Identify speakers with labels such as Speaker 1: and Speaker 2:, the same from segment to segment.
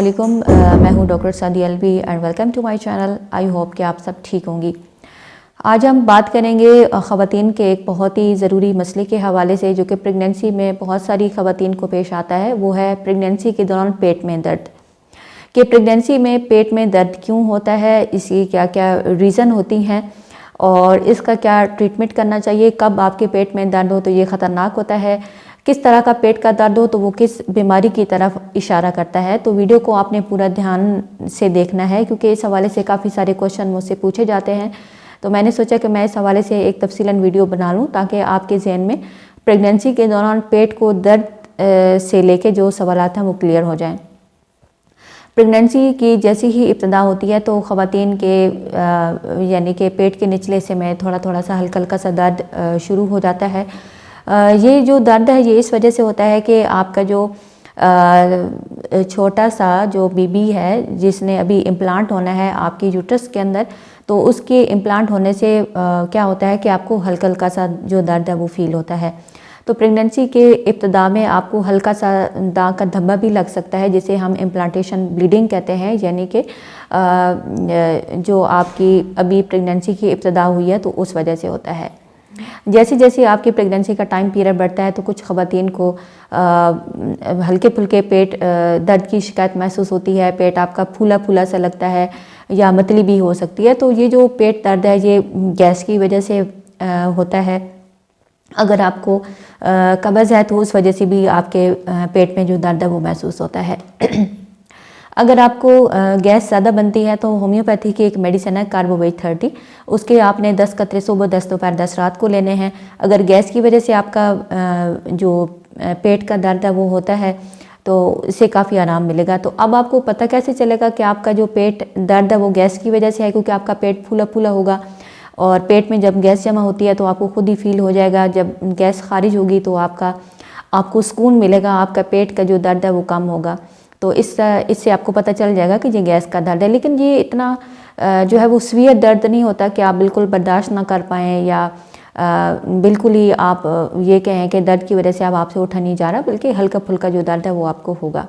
Speaker 1: वालेकुम, मैं हूं doctor Sadia Alvi and welcome to my channel. I hope कि आप सब ठीक होंगी। आज हम बात करेंगे ख़वातीन के एक बहुत ही ज़रूरी मसले के हवाले से, जो कि प्रेगनेंसी में बहुत सारी ख़वातीन को पेश आता है। वो है प्रेगनेंसी के दौरान पेट में दर्द। कि प्रेगनेंसी में पेट में दर्द क्यों होता है, इसकी क्या क्या रीज़न होती हैं और इसका क्या ट्रीटमेंट करना चाहिए। कब आपके पेट में दर्द हो तो ये ख़तरनाक होता है, किस तरह का पेट का दर्द हो तो वो किस बीमारी की तरफ इशारा करता है। तो वीडियो को आपने पूरा ध्यान से देखना है, क्योंकि इस हवाले से काफ़ी सारे क्वेश्चन मुझसे पूछे जाते हैं। तो मैंने सोचा कि मैं इस हवाले से एक तफसीलन वीडियो बना लूँ, ताकि आपके जहन में प्रेगनेंसी के दौरान पेट को दर्द से लेके जो सवालात हैं वो क्लियर हो जाएँ। प्रेगनेंसी की जैसी ही इब्तदा होती है तो ख़वातीन के यानी कि पेट के निचले हिस्से में थोड़ा थोड़ा सा हल्का हल्का सा दर्द शुरू हो जाता है। ये जो दर्द है ये इस वजह से होता है कि आपका जो छोटा सा जो बेबी है, जिसने अभी इम्प्लांट होना है आपकी यूट्रस के अंदर, तो उसके इम्प्लांट होने से क्या होता है कि आपको हल्का हल्का सा जो दर्द है वो फील होता है। तो प्रेगनेंसी के इब्तदा में आपको हल्का सा दांत का धब्बा भी लग सकता है, जिसे हम इम्प्लांटेशन ब्लीडिंग कहते हैं। यानी कि जो आपकी अभी प्रेगनेंसी की इब्तदा हुई है तो उस वजह से होता है। जैसे जैसे आपकी प्रेगनेंसी का टाइम पीरियड बढ़ता है तो कुछ ख़वातीन को हल्के फुल्के पेट दर्द की शिकायत महसूस होती है। पेट आपका फूला फूला सा लगता है या मतली भी हो सकती है। तो ये जो पेट दर्द है ये गैस की वजह से होता है। अगर आपको कब्ज़ है तो उस वजह से भी आपके पेट में जो दर्द है वो महसूस होता है। अगर आपको गैस ज़्यादा बनती है तो होम्योपैथी की एक मेडिसिन है कार्बोवेट 30, उसके आपने 10 कतरे सुबह, 10 दोपहर, 10 रात को लेने हैं। अगर गैस की वजह से आपका जो पेट का दर्द है वो होता है तो इससे काफ़ी आराम मिलेगा। तो अब आपको पता कैसे चलेगा कि आपका जो पेट दर्द है वो गैस की वजह से है, क्योंकि आपका पेट फूला फूला होगा और पेट में जब गैस जमा होती है तो आपको खुद ही फील हो जाएगा। जब गैस खारिज होगी तो आपको सुकून मिलेगा, आपका पेट का जो दर्द है वो कम होगा। तो इससे आपको पता चल जाएगा कि ये गैस का दर्द है। लेकिन ये इतना जो है वो सीवियर दर्द नहीं होता कि आप बिल्कुल बर्दाश्त ना कर पाएँ या बिल्कुल ही आप ये कहें कि दर्द की वजह से अब आपसे उठा नहीं जा रहा, बल्कि हल्का फुल्का जो दर्द है वो आपको होगा।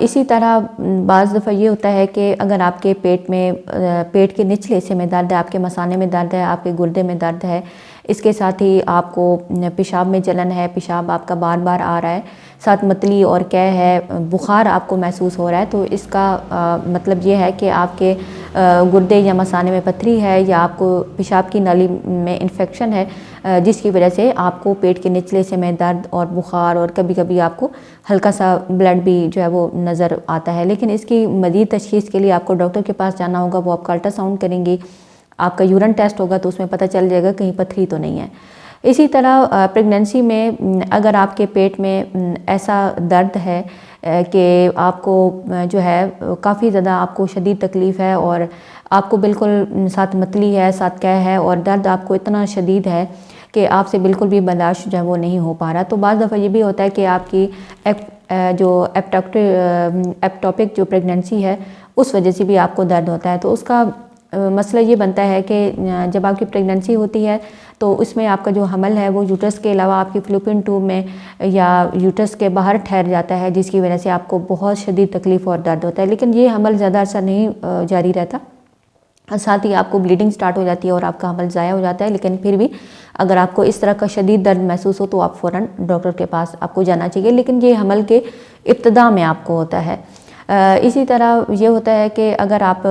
Speaker 1: इसी तरह बाज़ दफ़ा ये होता है कि अगर आपके पेट के निचले हिस्से में दर्द है, आपके मसाने में दर्द है, आपके गुर्दे में दर्द है, इसके साथ ही आपको पेशाब में जलन है, पेशाब आपका बार बार आ रहा है, साथ मतली और कै है, बुखार आपको महसूस हो रहा है, तो इसका मतलब ये है कि आपके गुर्दे या मसाने में पथरी है या आपको पेशाब की नाली में इन्फेक्शन है, जिसकी वजह से आपको पेट के निचले हिस्से में दर्द और बुखार और कभी कभी आपको हल्का सा ब्लड भी जो है वो नज़र आता है। लेकिन इसकी मज़ीद तशख़ीस के लिए आपको डॉक्टर के पास जाना होगा। वो आपका अल्ट्रासाउंड करेंगी, आपका यूरिन टेस्ट होगा तो उसमें पता चल जाएगा कहीं पथरी तो नहीं है। इसी तरह प्रेगनेंसी में अगर आपके पेट में ऐसा दर्द है कि आपको जो है काफ़ी ज़्यादा आपको शदीद तकलीफ़ है और आपको बिल्कुल साथ मतली है, साथ कै है और दर्द आपको इतना शदीद है कि आपसे बिल्कुल भी बर्दाश्त जो है वो नहीं हो पा रहा, तो बाज़ दफ़ा ये भी होता है कि आपकी जो एक्टोपिक जो प्रेगनेंसी है उस वजह से भी आपको दर्द होता है। तो उसका मसला ये बनता है कि जब आपकी प्रेगनेंसी होती है तो उसमें आपका जो हमल है वो यूट्रस के अलावा आपकी फ़्लूपिन ट्यूब में या यूट्रस के बाहर ठहर जाता है, जिसकी वजह से आपको बहुत शदीद तकलीफ़ और दर्द होता है। लेकिन ये हमल ज़्यादा अर्सा नहीं जारी रहता, साथ ही आपको ब्लीडिंग स्टार्ट हो जाती है और आपका हमल ज़ाया हो जाता है। लेकिन फिर भी अगर आपको इस तरह का शदीद दर्द महसूस हो तो आप फ़ौरन डॉक्टर के पास आपको जाना चाहिए। लेकिन ये हमल के इब्तदा में आपको होता है। इसी तरह ये होता है कि अगर आप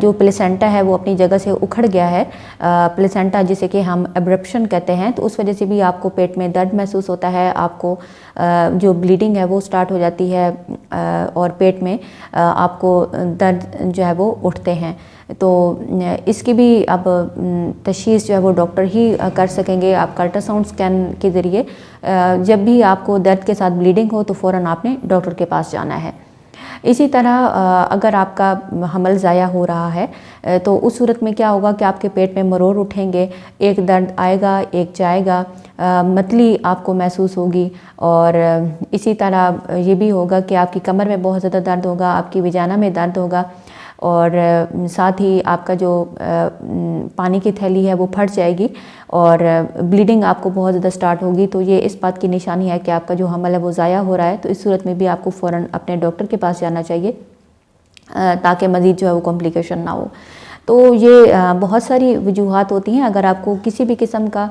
Speaker 1: जो प्लेसेंटा है वो अपनी जगह से उखड़ गया है, प्लेसेंटा जिसे कि हम एब्रप्शन कहते हैं, तो उस वजह से भी आपको पेट में दर्द महसूस होता है, आपको जो ब्लीडिंग है वो स्टार्ट हो जाती है और पेट में आपको दर्द जो है वो उठते हैं। तो इसकी भी अब तशख़ीस जो है वो डॉक्टर ही कर सकेंगे। आपका अल्ट्रासाउंड स्कैन के ज़रिए जब भी आपको दर्द के साथ ब्लीडिंग हो तो फ़ौरन आपने डॉक्टर के पास जाना है। इसी तरह अगर आपका हमल ज़ाया हो रहा है तो उस सूरत में क्या होगा कि आपके पेट में मरोड़ उठेंगे, एक दर्द आएगा एक जाएगा, मतली आपको महसूस होगी और इसी तरह ये भी होगा कि आपकी कमर में बहुत ज़्यादा दर्द होगा, आपकी विजाना में दर्द होगा, और साथ ही आपका जो पानी की थैली है वो फट जाएगी और ब्लीडिंग आपको बहुत ज़्यादा स्टार्ट होगी। तो ये इस बात की निशानी है कि आपका जो हमल है वो ज़ाया हो रहा है। तो इस सूरत में भी आपको फ़ौरन अपने डॉक्टर के पास जाना चाहिए ताकि मज़ीद जो है वो कॉम्प्लिकेशन ना हो। तो ये बहुत सारी वजूहात होती हैं। अगर आपको किसी भी किस्म का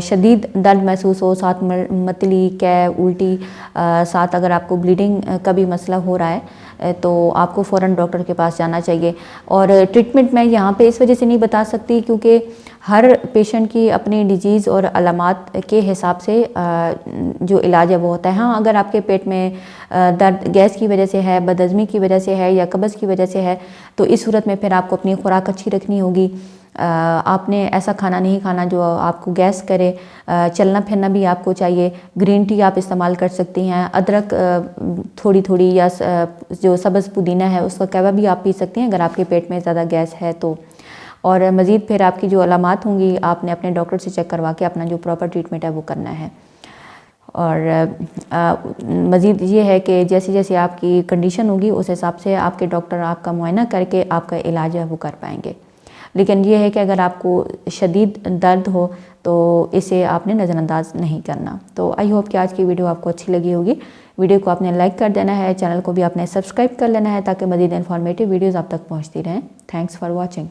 Speaker 1: शदीद दर्द महसूस हो, साथ मतली, कै, उल्टी, साथ अगर आपको ब्लीडिंग का भी मसला हो रहा है तो आपको फ़ौरन डॉक्टर के पास जाना चाहिए। और ट्रीटमेंट मैं यहाँ पे इस वजह से नहीं बता सकती क्योंकि हर पेशेंट की अपनी डिजीज़ और अलामात के हिसाब से जो इलाज है वो होता है। हाँ, अगर आपके पेट में दर्द गैस की वजह से है, बदहज़मी की वजह से है या कब्ज़ की वजह से है तो इस सूरत में फिर आपको अपनी खुराक अच्छी रखनी होगी। आपने ऐसा खाना नहीं खाना जो आपको गैस करे। चलना फिरना भी आपको चाहिए। ग्रीन टी आप इस्तेमाल कर सकती हैं। अदरक थोड़ी थोड़ी या जो सब्ज़ पुदीना है उसका कहवा भी आप पी सकती हैं अगर आपके पेट में ज़्यादा गैस है तो। और मज़ीद फिर आपकी जो अलामात होंगी आपने अपने डॉक्टर से चेक करवा के अपना जो प्रॉपर ट्रीटमेंट है वो करना है। और मज़ीद ये है कि जैसे जैसे आपकी कंडीशन होगी उस हिसाब से आपके डॉक्टर आपका मुआयना करके आपका इलाज है वो कर पाएंगे। लेकिन ये है कि अगर आपको शदीद दर्द हो तो इसे आपने नज़रअंदाज नहीं करना। तो आई होप कि आज की वीडियो आपको अच्छी लगी होगी। वीडियो को आपने लाइक कर देना है, चैनल को भी आपने सब्सक्राइब कर लेना है ताकि मज़ीद इन्फॉर्मेटिव वीडियोज़ आप तक पहुँचती रहें। Thanks for watching.